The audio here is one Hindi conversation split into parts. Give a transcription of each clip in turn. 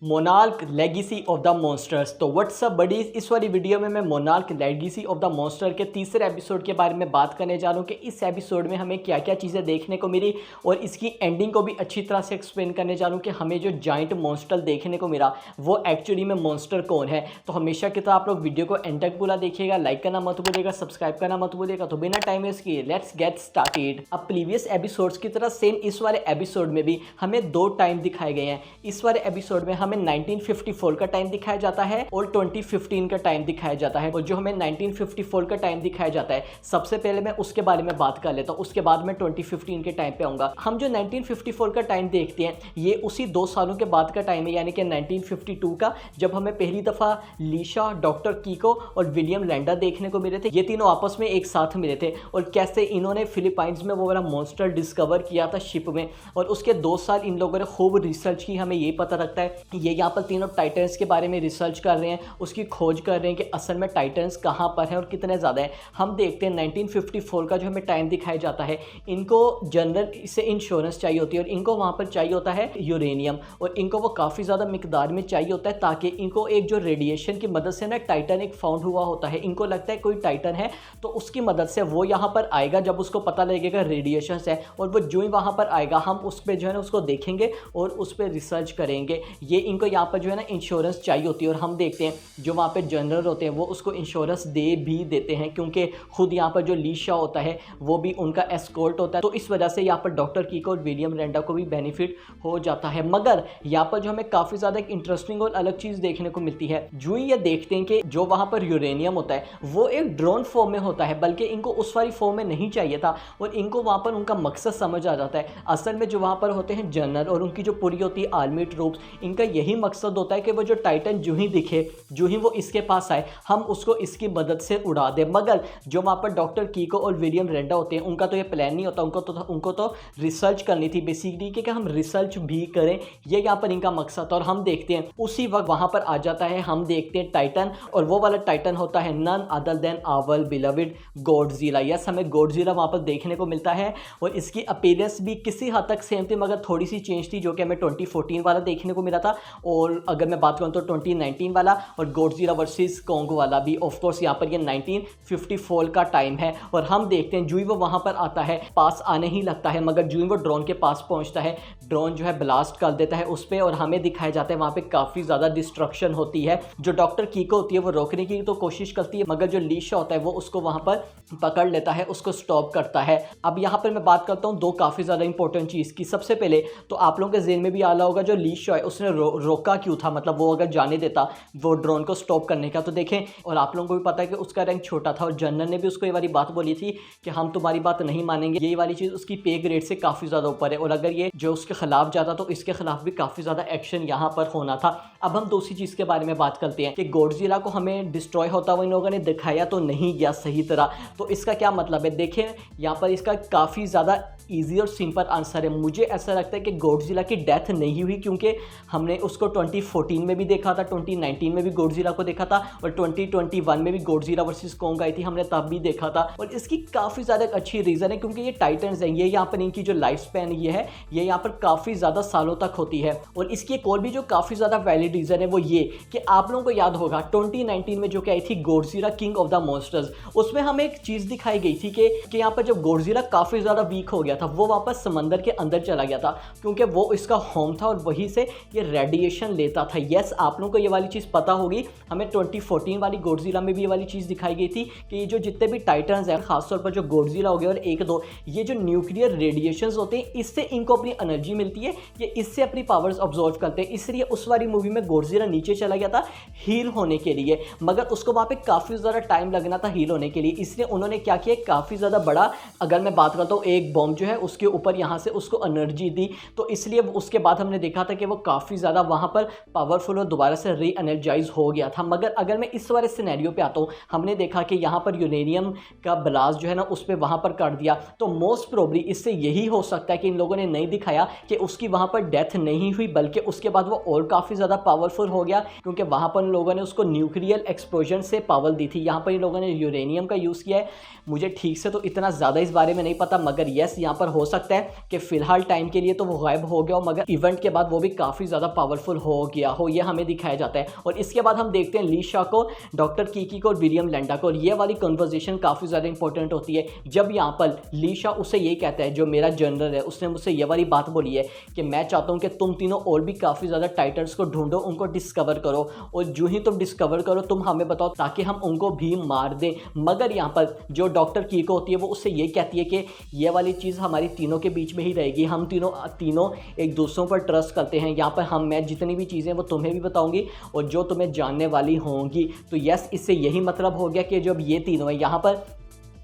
Monarch legacy of the monsters. तो व्हाट्सअप बडीज, इस वाली वीडियो में मैं monarch legacy of the monster के तीसरे एपिसोड के बारे में बात करने जा रहा हूँ कि इस एपिसोड में हमें क्या क्या चीज़ें देखने को मिली और इसकी एंडिंग को भी अच्छी तरह से एक्सप्लेन करने जा रहा हूँ कि हमें जो जाइंट मॉन्स्टर देखने को मिला वो एक्चुअली में मॉन्स्टर कौन है। तो हमेशा की तरह आप लोग वीडियो को एंड तक पूरा देखिएगा, लाइक करना मत भूलिएगा, सब्सक्राइब करना मत भूलिएगा। तो बिना टाइम वेस्ट किए लेट्स गेट स्टार्टेड। अब प्रीवियस एपिसोड्स की तरह सेम इस वाले एपिसोड में भी हमें दो टाइम दिखाए गए हैं। इस वाले एपिसोड में हमें 1954 का टाइम दिखाया जाता है और 2015 का टाइम दिखाया जाता है। और जो हमें 1954 का टाइम दिखाया जाता है, सबसे पहले मैं उसके बारे में बात कर लेता हूँ, उसके बाद मैं 2015 के टाइम पे आऊँगा। हम जो 1954 का टाइम देखते हैं ये उसी 2 सालों के बाद का टाइम है, यानी कि 1952 का, जब हमें पहली दफ़ा लीशा, डॉक्टर कीको और विलियम लैंडा देखने को मिले थे। ये तीनों आपस में एक साथ मिले थे और कैसे इन्होंने फिलीपाइंस में वो वाला मॉन्स्टर डिस्कवर किया था शिप में। और उसके 2 साल इन लोगों ने खूब रिसर्च की। हमें ये पता लगता है ये यहाँ पर तीनों टाइटन्स के बारे में रिसर्च कर रहे हैं, उसकी खोज कर रहे हैं कि असल में टाइटन्स कहाँ पर हैं और कितने ज़्यादा हैं। हम देखते हैं 1954 का जो हमें टाइम दिखाया जाता है, इनको जनरल से इंश्योरेंस चाहिए होती है और इनको वहाँ पर चाहिए होता है यूरेनियम, और इनको वो काफ़ी ज़्यादा मिकदार में चाहिए होता है ताकि इनको एक जो रेडिएशन की मदद से ना टाइटन एक फाउंड हुआ होता है, इनको लगता है कोई टाइटन है तो उसकी मदद से वो यहाँ पर आएगा। जब उसको पता लगेगा रेडिएशन है और वो जो ही वहाँ पर आएगा हम उस पर जो है ना उसको देखेंगे और उस पर रिसर्च करेंगे। ये इनको यहाँ पर जो है ना इंश्योरेंस चाहिए होती है और हम देखते हैं जो वहाँ पे जनरल होते हैं वो उसको इंश्योरेंस दे भी देते हैं, क्योंकि खुद यहाँ पर जो लीशा होता है वो भी उनका एस्कॉर्ट होता है। तो इस वजह से यहाँ पर डॉक्टर कीको और विलियम लैंडा को भी बेनिफिट हो जाता है। मगर यहाँ पर जो हमें काफ़ी ज़्यादा एक इंटरेस्टिंग और अलग चीज़ देखने को मिलती है, जो ये देखते हैं कि जो वहाँ पर यूरेनियम होता है वो एक ड्रोन फॉर्म में होता है, बल्कि इनको उस वाली फॉर्म में नहीं चाहिए था और इनको वहाँ पर उनका मकसद समझ आ जाता है। असल में जो वहाँ पर होते हैं जनरल और उनकी जो पूरी होती है आर्मी ट्रूप्स, इनका यही मकसद होता है कि वो जो टाइटन जो ही दिखे, जो ही वो इसके पास आए, हम उसको इसकी मदद से उड़ा दें। मगर जो वहाँ पर डॉक्टर कीको और विलियम लैंडा होते हैं उनका तो ये प्लान नहीं होता, उनको तो रिसर्च करनी थी बेसिकली कि हम रिसर्च भी करें, ये यहाँ पर इनका मकसद था। और हम देखते हैं उसी वक्त वहाँ पर आ जाता है, हम देखते हैं टाइटन, और वो वाला टाइटन होता है none other than our beloved Godzilla. Yes, हमें गॉडजिला वहाँ पर देखने को मिलता है और इसकी अपीयरेंस भी किसी हद तक सेम थी मगर थोड़ी सी चेंज थी, जो कि हमें 2014 वाला देखने को मिला था। और अगर मैं बात करूँ तो 2019 वाला और गॉडजिला वर्सेस कॉन्ग वाला भी। ऑफ कोर्स यहाँ पर ये 1954 का टाइम है और हम देखते हैं जो ही वो वहाँ पर आता है, पास आने ही लगता है, मगर जो ही वो ड्रोन के पास पहुँचता है, ड्रोन जो है ब्लास्ट कर देता है उस पर और हमें दिखाया जाता है वहाँ पे काफ़ी ज़्यादा डिस्ट्रक्शन होती है। जो डॉक्टर कीको होती है वो रोकने की तो कोशिश करती है, मगर जो लीशा होता है वो उसको वहाँ पर पकड़ लेता है, उसको स्टॉप करता है। अब यहाँ पर मैं बात करता हूँ दो काफ़ी ज़्यादा इंपॉर्टेंट चीज़ की। सबसे पहले तो आप लोगों के ज़हन में भी आ रहा होगा जो लीशा है उसने रोका क्यों था, मतलब वो अगर जाने देता वो ड्रोन को स्टॉप करने का। तो देखें, और आप लोगों को भी पता है कि उसका रैंक छोटा था और जनरल ने भी उसको ये वाली बात बोली थी कि हम तुम्हारी बात नहीं मानेंगे। ये वाली चीज़ उसकी पे ग्रेड से काफ़ी ज़्यादा ऊपर है और अगर ये जो उसके खिलाफ जाता तो इसके खिलाफ भी काफ़ी ज़्यादा एक्शन यहाँ पर होना था। अब हम दूसरी चीज़ के बारे में बात करते हैं कि गॉडजिला को हमें डिस्ट्रॉय होता हुआ इन लोगों ने दिखाया तो नहीं गया सही तरह। तो इसका क्या मतलब है, देखें यहाँ पर इसका काफ़ी ज़्यादा ईजी और सिंपल आंसर है। मुझे ऐसा लगता है कि गॉडजिला की डेथ नहीं हुई, क्योंकि हमने उसको 2014 में भी देखा था, 2019 में भी गॉडजिला को देखा था और 2021 में भी गॉडजिला वर्सेस कॉन्ग आई थी, हमने तब भी देखा था। और इसकी काफ़ी ज़्यादा अच्छी रीज़न है क्योंकि ये टाइटन्स हैं, ये यहाँ पर इनकी जो लाइफ स्पैन ये है ये यहाँ पर काफ़ी ज़्यादा सालों तक होती है। और इसकी एक और भी जो काफ़ी ज़्यादा वैलिड रीज़न है वो ये कि आप लोगों को याद होगा 2019 में जो कि आई थी Godzilla king of the monsters, उसमें हमें एक चीज़ दिखाई गई थी कि यहाँ पर जब गॉडजिला काफ़ी ज़्यादा वीक हो गया था वो वापस समंदर के अंदर चला गया था, क्योंकि वो इसका होम था और वहीं से ये रेडिएशन लेता था। यस, आप लोगों को ये वाली चीज़ पता होगी, हमें 2014 वाली गॉडजिला में भी ये वाली चीज़ दिखाई गई थी कि ये जो जितने भी टाइटन्स हैं, खासतौर पर जो गॉडजिला हो गया और 1-2, ये जो न्यूक्लियर रेडिएशंस होते हैं इससे इनको अपनी एनर्जी मिलती है, ये इससे अपनी पावर्स ऑब्जॉर्व करते हैं। इसलिए उस वाली मूवी में गॉडजिला नीचे चला गया था हील होने के लिए, मगर उसको वहाँ पे काफ़ी ज़्यादा टाइम लगना था हील होने के लिए। इसलिए उन्होंने क्या किया, काफ़ी ज़्यादा बड़ा, अगर मैं बात करता हूँ एक बॉम्ब जो है उसके ऊपर यहाँ से उसको एनर्जी दी, तो इसलिए उसके बाद हमने देखा था कि वो काफ़ी ज़्यादा वहाँ पर पावरफुल और दोबारा से री एनर्जाइज हो गया था। मगर अगर मैं इस वाले सिनेरियो पे आता हूँ, हमने देखा कि यहाँ पर यूरेनियम का ब्लास्ट जो है ना उस पर वहाँ पर कर दिया, तो मोस्ट प्रोबेबली इससे यही हो सकता है कि इन लोगों ने नहीं दिखाया कि उसकी वहाँ पर डेथ नहीं हुई, बल्कि उसके बाद वो और काफ़ी ज़्यादा पावरफुल हो गया, क्योंकि वहाँ पर लोगों ने उसको न्यूक्लियर एक्सप्लोजन से पावर दी थी। यहाँ पर इन लोगों ने यूरेनियम का यूज़ किया है। मुझे ठीक से तो इतना ज़्यादा इस बारे में नहीं पता, मगर यस यहाँ पर हो सकता है कि फ़िलहाल टाइम के लिए तो वो गायब हो गया हो, मगर इवेंट के बाद वो भी काफ़ी ज़्यादा पावरफुल हो गया हो, ये हमें दिखाया जाता है। और इसके बाद हम देखते हैं लीशा को, डॉक्टर कीकी को और विलियम लैंडा को। और ये वाली कन्वर्सेशन काफ़ी ज़्यादा इंपॉर्टेंट होती है, जब यहाँ पर लीशा उससे यही कहता है, जो मेरा जनरल है उसने मुझसे ये वाली बात बोली है कि मैं चाहता हूँ कि तुम तीनों और भी काफ़ी ज़्यादा टाइटन्स को ढूंढो, उनको डिस्कवर करो, और जो ही तुम डिस्कवर करो तुम हमें बताओ ताकि हम उनको भी मार दें। मगर यहाँ पर जो डॉक्टर कीको होती है वो उससे ये कहती है कि ये वाली चीज़ हमारी तीनों के बीच में ही रहेगी, हम तीनों एक दूसरों पर ट्रस्ट करते हैं। यहाँ पर मैं जितनी भी चीज़ें वो तुम्हें भी बताऊंगी और जो तुम्हें जानने वाली होंगी। तो यस, इससे यही मतलब हो गया कि जब ये तीनों हैं यहाँ पर,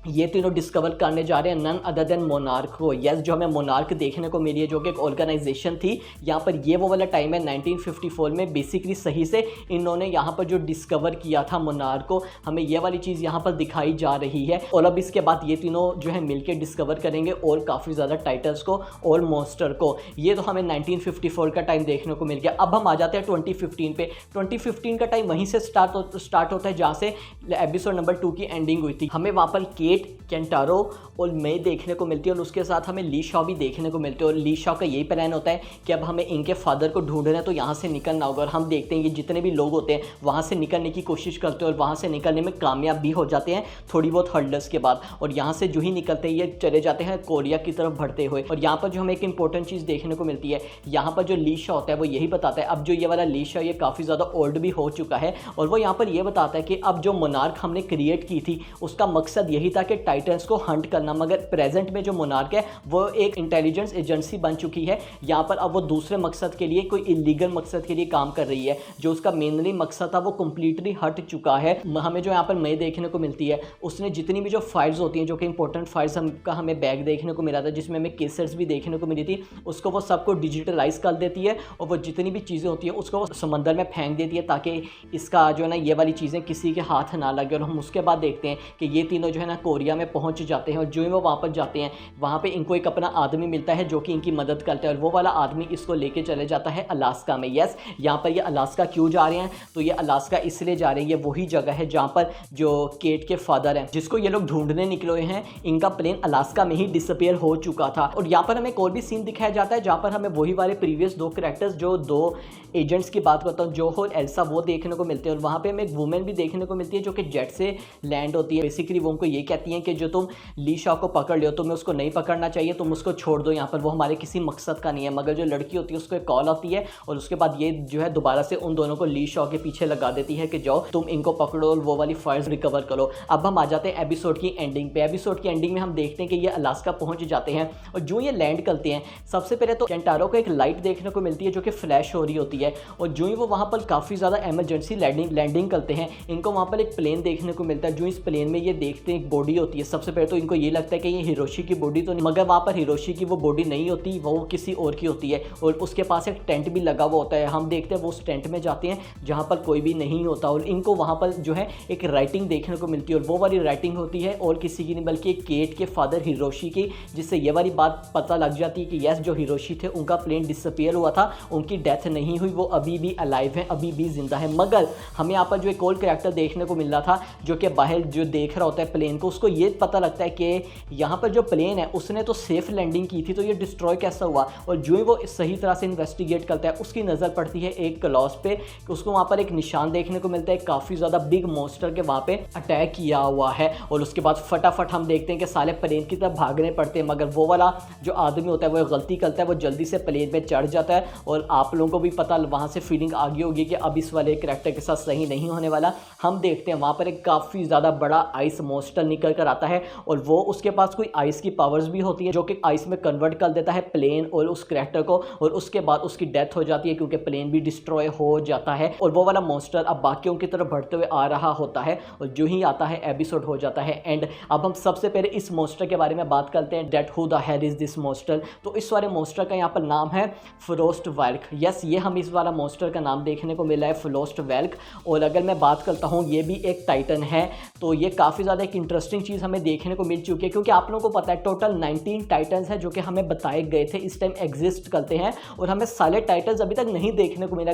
ये तीनों डिस्कवर करने जा रहे हैं नन अदर देन मोनार्क को। यस, जो हमें मोनार्क देखने को मिली है जो कि एक ऑर्गेनाइजेशन थी, यहाँ पर ये वो वाला टाइम है 1954 में। बेसिकली सही से इन्होंने यहाँ पर जो डिस्कवर किया था मोनार्क को, हमें ये वाली चीज़ यहाँ पर दिखाई जा रही है। और अब इसके बाद ये तीनों जो है मिलकर डिस्कवर करेंगे और काफ़ी ज़्यादा टाइटल्स को और मॉन्स्टर को। ये तो हमें 1954 का टाइम देखने को मिल गया। अब हम आ जाते हैं 2015 पे। 2015 का टाइम वहीं से स्टार्ट होता है जहाँ से एपिसोड नंबर 2 की एंडिंग हुई थी। हमें वहाँ पर केंटारो और मई देखने को मिलती है, और उसके साथ हमें लीशा भी देखने को मिलती है। और लीशा का यही प्लान होता है कि अब हमें इनके फादर को ढूंढना है, तो यहाँ से निकलना होगा। और हम देखते हैं कि जितने भी लोग होते हैं वहाँ से निकलने की कोशिश करते हैं और वहाँ से निकलने में कामयाब भी हो जाते हैं थोड़ी बहुत हर्डल्स के बाद। और यहाँ से जो ही निकलते हैं ये चले जाते हैं कोरिया की तरफ बढ़ते हुए। और यहाँ पर जो हमें एक इंपॉर्टेंट चीज़ देखने को मिलती है, यहाँ पर जो लीशा होता है वो यही बताता है, अब जो ये वाला लीशा ये काफ़ी ज़्यादा ओल्ड भी हो चुका है, और वो यहाँ पर ये बताता है कि अब जो मोनार्क हमने क्रिएट की थी उसका मकसद यही था कि टाइटन्स को हंट करना। मगर प्रेजेंट में जो मोनार्क है वो एक इंटेलिजेंस एजेंसी बन चुकी है। यहाँ पर अब वो दूसरे मकसद के लिए, कोई इलीगल मकसद के लिए काम कर रही है। जो उसका मेनली मकसद था वो कंप्लीटली हट चुका है। हमें जो यहाँ पर मई देखने को मिलती है, उसने जितनी भी जो फाइल्स होती हैं, जो कि इंपॉर्टेंट फाइल्स का हमें बैग देखने को मिला था जिसमें हमें केसेट्स भी देखने को मिली थी, उसको वो सबको डिजिटलाइज कर देती है और वो जितनी भी चीज़ें होती है उसको वो समंदर में फेंक देती है ताकि इसका जो है ना ये वाली चीज़ें किसी के हाथ ना लगे। और हम उसके बाद देखते हैं कि ये तीनों जो है ना कोरिया में पहुंच जाते हैं, और जो ही वो वापस जाते हैं वहाँ पे इनको एक अपना आदमी मिलता है जो कि इनकी मदद करता है, और वो वाला आदमी इसको लेके चले जाता है अलास्का में। यस, यहाँ पर ये अलास्का क्यों जा रहे हैं, तो ये अलास्का इसलिए जा रहे हैं, ये वही जगह है जहाँ पर जो केट के फादर हैं जिसको ये लोग ढूंढने निकले हुए हैं, इनका प्लेन अलास्का में ही डिसअपियर हो चुका था। और यहाँ पर हमें एक और भी सीन दिखाया जाता है जहाँ पर हमें वही वाले प्रीवियस दो कैरेक्टर्स, जो दो एजेंट्स की बात करता हूँ, जो और एल्सा, वो देखने को मिलते हैं। और वहाँ पे हमें एक वुमेन भी देखने को मिलती है जो कि जेट से लैंड होती है। बेसिकली वो उनको ये कहती हैं कि जो तुम लीशा को पकड़ लियो, तुम्हें उसको नहीं पकड़ना चाहिए, तुम उसको छोड़ दो, यहाँ पर वो हमारे किसी मकसद का नहीं है। मगर जो लड़की होती है उसको एक कॉल आती है और उसके बाद ये जो है दोबारा से उन दोनों को लीशा के पीछे लगा देती है कि जाओ तुम इनको पकड़ो और वो वाली फाइल्स रिकवर करो। अब हम आ जाते हैं एपिसोड की एंडिंग पे। एपिसोड की एंडिंग में हम देखते हैं कि ये अलास्का पहुंच जाते हैं, और जो ये लैंड करते हैं सबसे पहले तो केंटारो को एक लाइट देखने को मिलती है जो कि फ्लैश हो रही होती है। और जो ही वो वहाँ पर काफ़ी ज़्यादा एमरजेंसी लैंडिंग करते हैं, इनको वहाँ पर एक प्लेन देखने को मिलता है। जो इस प्लेन में ये देखते हैं एक बॉडी होती है। सबसे पहले तो इनको ये लगता है कि ये हिरोशी की बॉडी तो नहीं, मगर वहाँ पर हिरोशी की वो बॉडी नहीं होती, वो किसी और की होती है। और उसके पास एक टेंट भी लगा हुआ होता है। हम देखते हैं वो उस टेंट में जाते हैं जहाँ पर कोई भी नहीं होता, और इनको वहाँ पर जो है एक राइटिंग देखने को मिलती है। और वो वाली राइटिंग होती है और किसी की नहीं बल्कि केट के फादर हिरोशी की, जिससे ये वाली बात पता लग जाती है कि यस, जो हिरोशी थे उनका प्लेन डिसअपियर हुआ था, उनकी डेथ नहीं हुई, वो अभी भी अलाइव है, अभी भी जिंदा है। मगर हमें यहाँ पर जो एक और कैरेक्टर देखने को मिल रहा था जो कि बाहर जो देख रहा होता है प्लेन को, उसको ये पता लगता है कि यहाँ पर जो प्लेन है उसने तो सेफ लैंडिंग की थी, तो ये डिस्ट्रॉय कैसा हुआ। और जो ही वो सही तरह से इन्वेस्टिगेट करता है उसकी नज़र पड़ती है एक क्लॉज पे, उसको वहाँ पर एक निशान देखने को मिलता है, काफ़ी ज़्यादा बिग मॉन्स्टर के वहाँ पे अटैक किया हुआ है। और उसके बाद फटाफट हम देखते हैं कि साले प्लेन की तरफ भागने पड़ते हैं, मगर वो वाला जो आदमी होता है वो गलती करता है, वो जल्दी से प्लेन पे चढ़ जाता है। और आप लोगों को भी पता वहाँ से फीलिंग आ गई होगी कि अब इस वाले कैरेक्टर के साथ सही नहीं होने वाला। हम देखते हैं वहाँ पर एक काफ़ी ज़्यादा बड़ा आइस मॉन्स्टर निकल कर आता है, और वो उसके पास कोई आइस की पावर्स भी होती है जो कि आइस में कन्वर्ट कर देता है प्लेन और उस कैरेक्टर को, और उसके बाद उसकी डेथ हो जाती है क्योंकि प्लेन भी डिस्ट्रॉय हो जाता है। और वो वाला मॉन्स्टर अब बाकियों की तरफ बढ़ते हुए आ रहा होता है, और जो ही आता है एपिसोड हो जाता है एंड। अब हम सबसे पहले इस मॉन्स्टर के बारे में बात करते हैं, that who the hell is this monster. तो इस वाले मॉन्स्टर का यहाँ पर नाम है फ्रोस्ट वेल्क। यस, ये हम इस वाला मॉन्स्टर का नाम देखने को मिला है फ्रोस्ट वेल्क। और अगर मैं बात करता हूँ, ये भी एक टाइटन है, तो ये काफ़ी ज़्यादा एक इंटरेस्टिंग इंटरेस्टिंग चीज़ हमें देखने को मिल चुकी है, क्योंकि आप लोगों को पता है टोटल 19 टाइटन्स है जो कि हमें बताए गए थे इस टाइम एग्जिस्ट करते हैं, और हमें सारे टाइटन्स अभी तक नहीं देखने को मिले।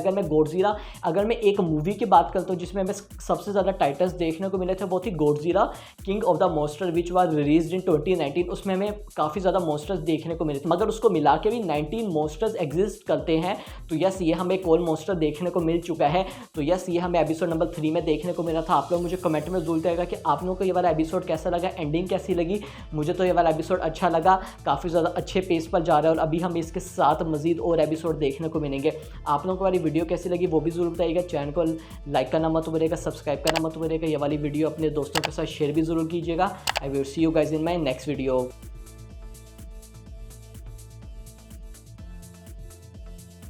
अगर मैं एक मूवी की बात करता हूँ जिसमें हमें सबसे ज़्यादा टाइटन्स देखने को मिले थे, वो थी Godzilla king of the monster which was released in 2019। उसमें हमें काफ़ी ज़्यादा मॉन्स्टर्स देखने को मिले थे, मगर उसको मिला के भी 19 मॉन्स्टर्स एग्जिस्ट करते हैं। तो यस, ये हमें एक और मॉन्स्टर देखने को मिल चुका है। तो यस, ये हमें एपिसोड नंबर 3 में देखने को मिला था। आप लोग मुझे कमेंट में जरूर बताइएगा कि आप लोगों को ये वाला एपिसोड कैसा लगा, एंडिंग कैसी लगी। मुझे तो ये वाला एपिसोड अच्छा लगा, काफ़ी ज़्यादा अच्छे पेस पर जा रहा है और अभी हम इसके साथ मजीद और एपिसोड देखने को मिलेंगे। आप लोगों को वाली वीडियो कैसी लगी वो भी जरूर बताइएगा। चैनल को लाइक करना मत भूलिएगा, सब्सक्राइब करना मत भूलिएगा। ये वाली वीडियो अपने दोस्तों के साथ शेयर भी जरूर कीजिएगा। I will see you guys in my next video.